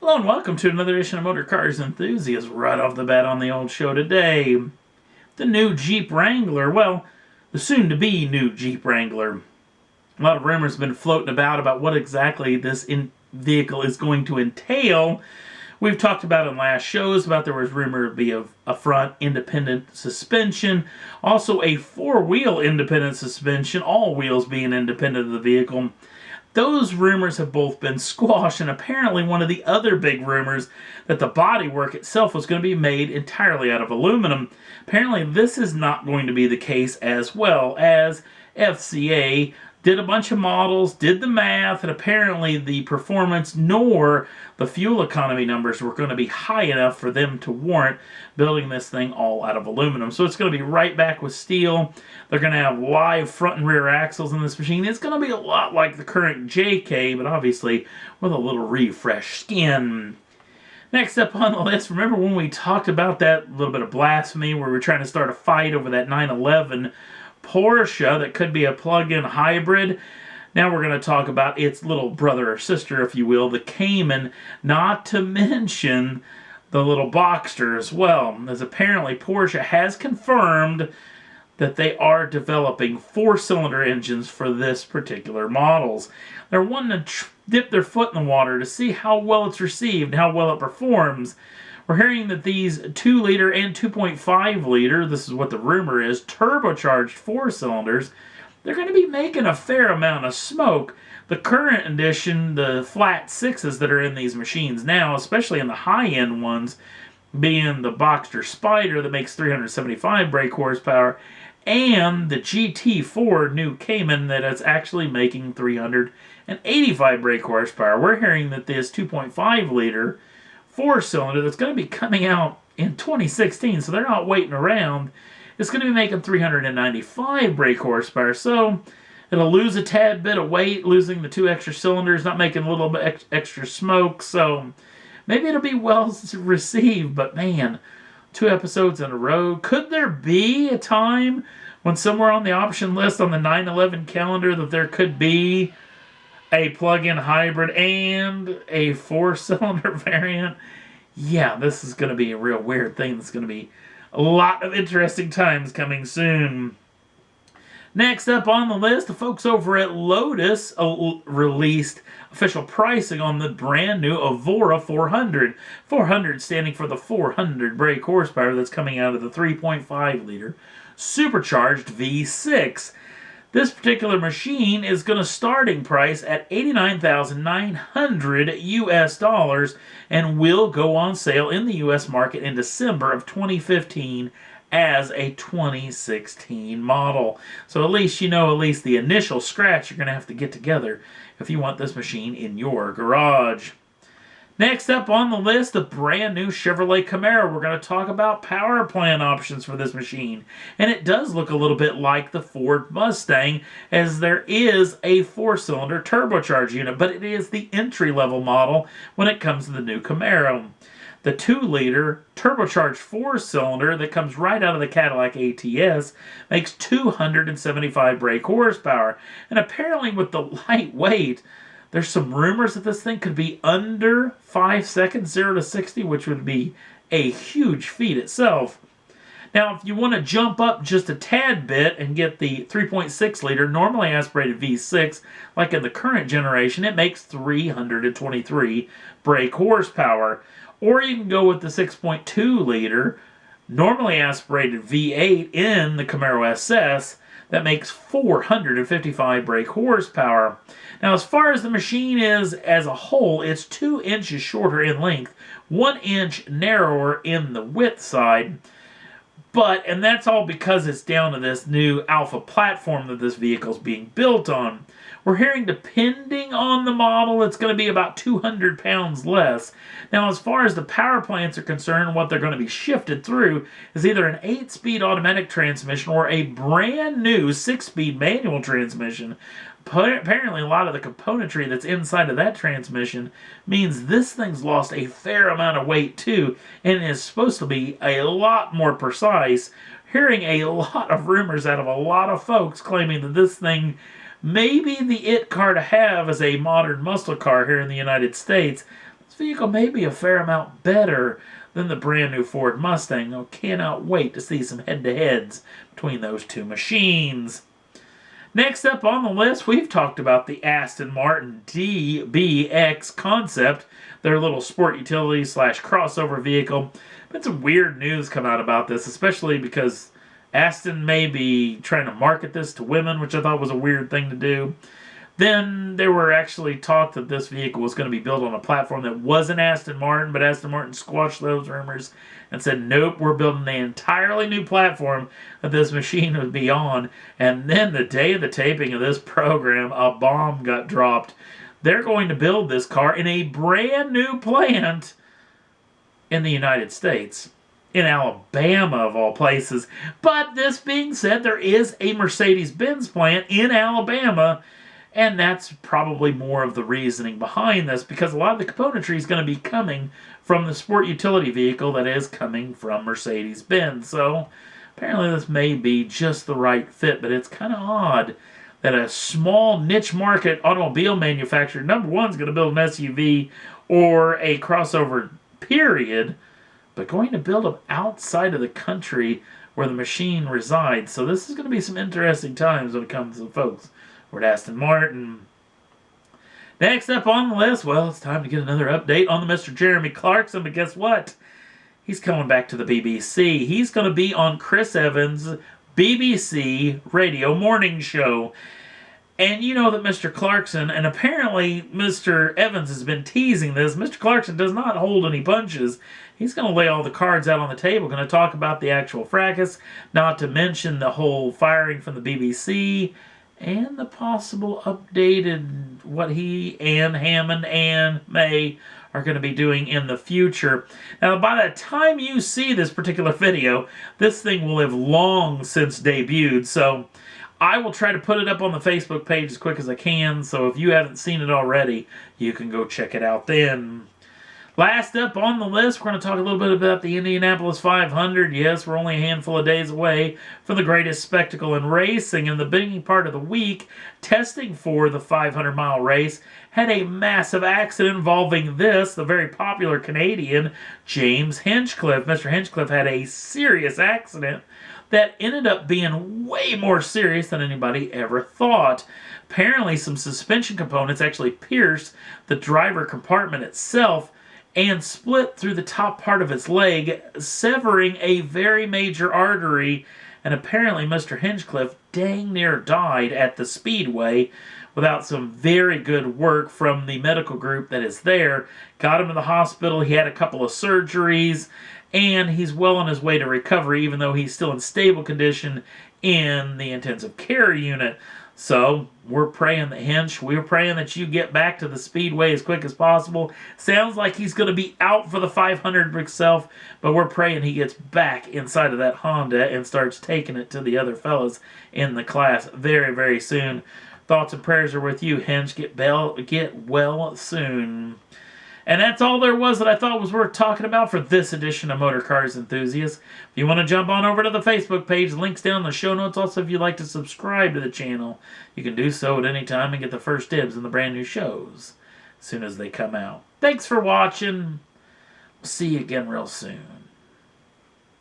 Hello and welcome to another edition of Motor Cars Enthusiasts. Right off the bat on the old show today, the new Jeep Wrangler. Well, the soon-to-be new Jeep Wrangler. A lot of rumors have been floating about what exactly this vehicle is going to entail. We've talked about in last shows about there was rumor to be a front independent suspension, also a four-wheel independent suspension, all wheels being independent of the vehicle. Those rumors have both been squashed, and apparently one of the other big rumors that the bodywork itself was going to be made entirely out of aluminum. Apparently this is not going to be the case, as well as FCA did a bunch of models, did the math, and apparently the performance nor the fuel economy numbers were going to be high enough for them to warrant building this thing all out of aluminum. So it's going to be right back with steel. They're going to have live front and rear axles in this machine. It's going to be a lot like the current JK, but obviously with a little refreshed skin. Next up on the list, remember when we talked about that little bit of blasphemy where we were trying to start a fight over that 911 Porsche that could be a plug-in hybrid? Now we're going to talk about its little brother or sister, if you will, the Cayman, not to mention the little Boxster as well, as apparently Porsche has confirmed that they are developing four-cylinder engines for this particular models. They're wanting to dip their foot in the water to see how well it's received, how well it performs. We're hearing that these 2-liter and 2.5-liter, this is what the rumor is, turbocharged four-cylinders, they're going to be making a fair amount of smoke. The current edition, the flat sixes that are in these machines now, especially in the high-end ones, being the Boxster Spider that makes 375 brake horsepower, and the GT4 new Cayman that is actually making 385 brake horsepower. We're hearing that this 2.5-liter four-cylinder that's going to be coming out in 2016, so they're not waiting around, it's going to be making 395 brake horsepower, so it'll lose a tad bit of weight, losing the two extra cylinders, not making a little bit extra smoke, so maybe it'll be well received, but man, 2 episodes in a row. Could there be a time when somewhere on the option list on the 911 calendar that there could be a plug-in hybrid and a four-cylinder variant? Yeah, this is going to be a real weird thing. That's going to be a lot of interesting times coming soon. Next up on the list, the folks over at Lotus released official pricing on the brand new Evora 400. 400 standing for the 400 brake horsepower that's coming out of the 3.5-liter supercharged V6. This particular machine is going to starting price at $89,900 US and will go on sale in the US market in December of 2015 as a 2016 model. So at least you know the initial scratch you're going to have to get together if you want this machine in your garage. Next up on the list, the brand new Chevrolet Camaro. We're going to talk about power plant options for this machine. And it does look a little bit like the Ford Mustang, as there is a four-cylinder turbocharged unit, but it is the entry-level model when it comes to the new Camaro. The 2-liter turbocharged four-cylinder that comes right out of the Cadillac ATS makes 275 brake horsepower. And apparently with the light weight, there's some rumors that this thing could be under 5 seconds, 0 to 60, which would be a huge feat itself. Now, if you want to jump up just a tad bit and get the 3.6-liter normally aspirated V6, like in the current generation, it makes 323 brake horsepower. Or you can go with the 6.2-liter normally aspirated V8 in the Camaro SS that makes 455 brake horsepower. Now, as far as the machine is as a whole, it's 2 inches shorter in length, 1 inch narrower in the width side. And that's all because it's down to this new Alpha platform that this vehicle is being built on. We're hearing, depending on the model, it's going to be about 200 pounds less. Now, as far as the power plants are concerned, what they're going to be shifted through is either an 8-speed automatic transmission or a brand new 6-speed manual transmission. Apparently, a lot of the componentry that's inside of that transmission means this thing's lost a fair amount of weight too, and is supposed to be a lot more precise. Hearing a lot of rumors out of a lot of folks claiming that this thing may be the it car to have as a modern muscle car here in the United States. As this vehicle may be a fair amount better than the brand new Ford Mustang. I cannot wait to see some head-to-heads between those two machines. Next up on the list, we've talked about the Aston Martin DBX concept, their little sport utility / crossover vehicle. Been some weird news come out about this, especially because Aston may be trying to market this to women, which I thought was a weird thing to do. Then there were actually talk that this vehicle was going to be built on a platform that wasn't Aston Martin, but Aston Martin squashed those rumors and said, nope, we're building an entirely new platform that this machine would be on. And then the day of the taping of this program, a bomb got dropped. They're going to build this car in a brand new plant in the United States. In Alabama, of all places. But this being said, there is a Mercedes-Benz plant in Alabama, and that's probably more of the reasoning behind this, because a lot of the componentry is going to be coming from the sport utility vehicle that is coming from Mercedes-Benz. So apparently this may be just the right fit, but it's kind of odd that a small niche market automobile manufacturer, number one, is going to build an SUV or a crossover, period, but going to build them outside of the country where the machine resides. So this is going to be some interesting times when it comes to the folks. We're at Aston Martin. Next up on the list, well, it's time to get another update on the Mr. Jeremy Clarkson, but guess what? He's coming back to the BBC. He's going to be on Chris Evans' BBC radio morning show. And you know that Mr. Clarkson, and apparently Mr. Evans has been teasing this, Mr. Clarkson does not hold any punches. He's going to lay all the cards out on the table, going to talk about the actual fracas, not to mention the whole firing from the BBC, and the possible updated what he and Hammond and May are going to be doing in the future. Now, by the time you see this particular video, this thing will have long since debuted, so I will try to put it up on the Facebook page as quick as I can, so if you haven't seen it already, you can go check it out then. Last up on the list, we're going to talk a little bit about the Indianapolis 500. Yes, we're only a handful of days away from the greatest spectacle in racing. In the beginning part of the week, testing for the 500-mile race had a massive accident involving the very popular Canadian, James Hinchcliffe. Mr. Hinchcliffe had a serious accident that ended up being way more serious than anybody ever thought. Apparently, some suspension components actually pierced the driver compartment itself and split through the top part of his leg, severing a very major artery, and apparently Mr. Hinchcliffe dang near died at the speedway without some very good work from the medical group that is there. Got him to the hospital, he had a couple of surgeries, and he's well on his way to recovery, even though he's still in stable condition in the intensive care unit. So, we're praying that Hinch, we're praying that you get back to the speedway as quick as possible. Sounds like he's going to be out for the 500 himself, but we're praying he gets back inside of that Honda and starts taking it to the other fellas in the class very, very soon. Thoughts and prayers are with you, Hinch. Get well soon. And that's all there was that I thought was worth talking about for this edition of Motor Cars Enthusiasts. If you want to jump on over to the Facebook page, links down in the show notes. Also, if you'd like to subscribe to the channel, you can do so at any time and get the first dibs on the brand new shows as soon as they come out. Thanks for watching. See you again real soon.